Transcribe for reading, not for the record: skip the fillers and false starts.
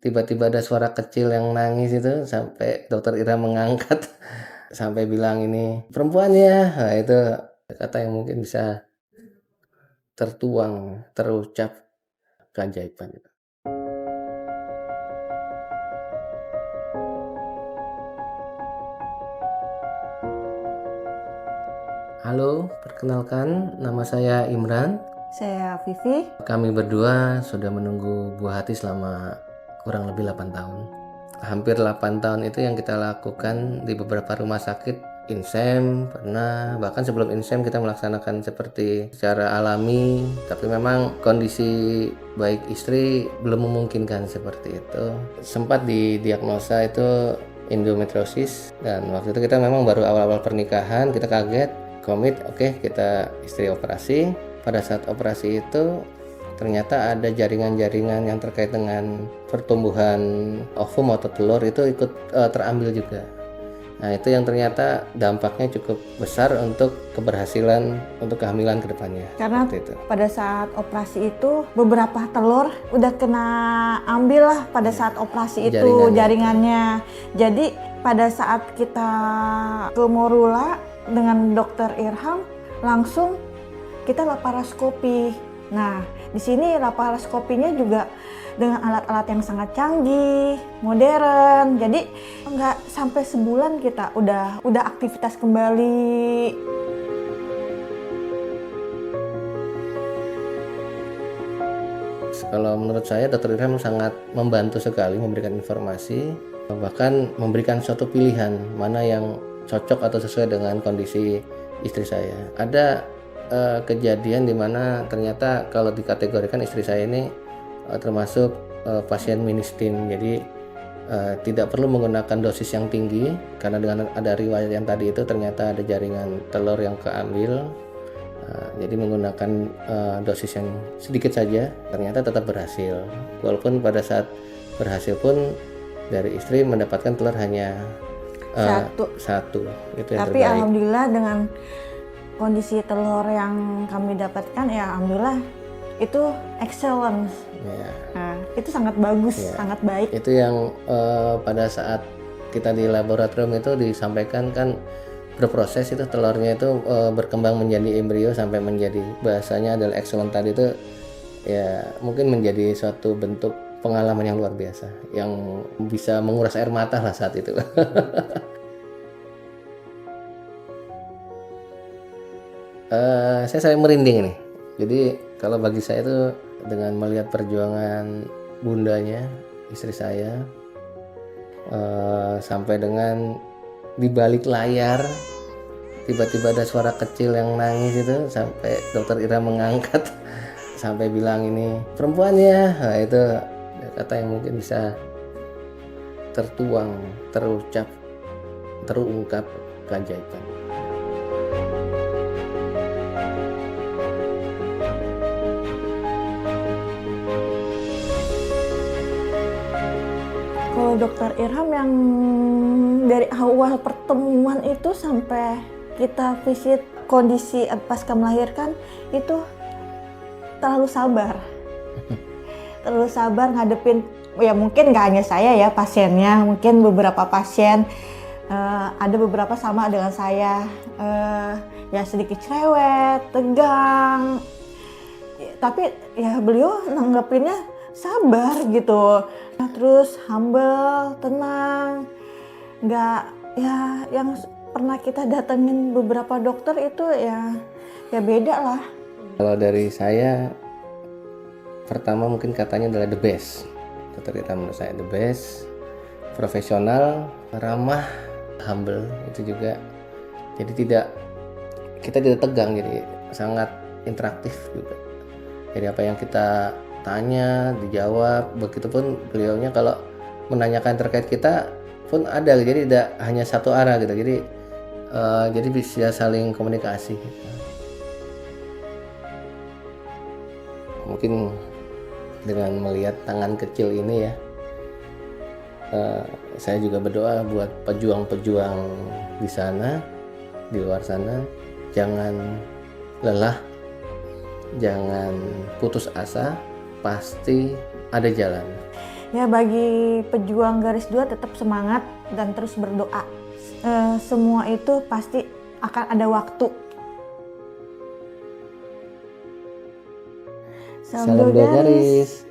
tiba-tiba ada suara kecil yang nangis itu sampai dokter Ira mengangkat sampai bilang ini perempuan ya. Nah, itu kata yang mungkin bisa tertuang, terucap keajaiban itu. Halo, perkenalkan nama saya Imran. Saya Vivi. Kami berdua sudah menunggu buah hati selama kurang lebih 8 tahun. Hampir 8 tahun itu yang kita lakukan di beberapa rumah sakit, INSEM pernah, bahkan sebelum INSEM kita melaksanakan seperti secara alami, tapi memang kondisi baik istri belum memungkinkan seperti itu. Sempat didiagnosa itu endometriosis, dan waktu itu kita memang baru awal-awal pernikahan, kita kaget, komit, oke, kita istri operasi. Pada saat operasi itu ternyata ada jaringan-jaringan yang terkait dengan pertumbuhan ovum atau telur itu ikut terambil juga. Nah, itu yang ternyata dampaknya cukup besar untuk keberhasilan untuk kehamilan ke depannya. Karena itu. pada saat operasi itu beberapa telur udah kena ambil lah pada saat operasi itu jaringannya. Jadi pada saat kita ke Morula dengan dokter Irham langsung kita laparoskopi. Nah, di sini laparoskopinya juga dengan alat-alat yang sangat canggih, modern. Jadi nggak sampai sebulan kita udah aktivitas kembali. Kalau menurut saya Dr. Irham sangat membantu sekali memberikan informasi, bahkan memberikan suatu pilihan mana yang cocok atau sesuai dengan kondisi istri saya. Ada kejadian di mana ternyata kalau dikategorikan istri saya ini termasuk pasien ministim, jadi tidak perlu menggunakan dosis yang tinggi karena dengan ada riwayat yang tadi itu ternyata ada jaringan telur yang keambil, jadi menggunakan dosis yang sedikit saja ternyata tetap berhasil, walaupun pada saat berhasil pun dari istri mendapatkan telur hanya satu. Itu yang tapi terbaik. Alhamdulillah dengan kondisi telur yang kami dapatkan ya alhamdulillah itu excellent. Ya. Nah, itu sangat bagus, sangat baik. Itu yang pada saat kita di laboratorium itu disampaikan kan berproses itu telurnya itu berkembang menjadi embrio sampai menjadi bahasanya adalah excellent tadi itu ya mungkin menjadi suatu bentuk pengalaman yang luar biasa yang bisa menguras air mata lah saat itu. Saya merinding nih. Jadi kalau bagi saya itu dengan melihat perjuangan bundanya, istri saya, sampai dengan di balik layar tiba-tiba ada suara kecil yang nangis itu sampai dokter Ira mengangkat sampai bilang ini perempuan ya. Nah, itu kata yang mungkin bisa tertuang, terucap, terungkap keajaiban. Kalau dokter Irham yang dari awal pertemuan itu sampai kita visit kondisi pasca melahirkan itu terlalu sabar. Terlalu sabar ngadepin, ya mungkin gak hanya saya ya pasiennya, mungkin beberapa pasien ada beberapa sama dengan saya, ya sedikit cerewet, tegang, tapi ya beliau nanggepinnya sabar gitu. Terus humble, tenang, nggak ya yang pernah kita datengin beberapa dokter itu ya beda lah. Kalau dari saya pertama mungkin katanya adalah the best. Dokter Ira menurut saya the best, profesional, ramah, humble itu juga. Jadi kita tidak tegang, jadi sangat interaktif juga. Jadi apa yang kita tanya dijawab, begitupun beliaunya kalau menanyakan terkait kita pun ada, jadi tidak hanya satu arah gitu, jadi bisa saling komunikasi gitu. Mungkin dengan melihat tangan kecil ini ya, saya juga berdoa buat pejuang-pejuang di sana, di luar sana, jangan lelah, jangan putus asa, pasti ada jalan. Ya, bagi pejuang garis 2 tetap semangat dan terus berdoa. Semua itu pasti akan ada waktu. Salam dua garis.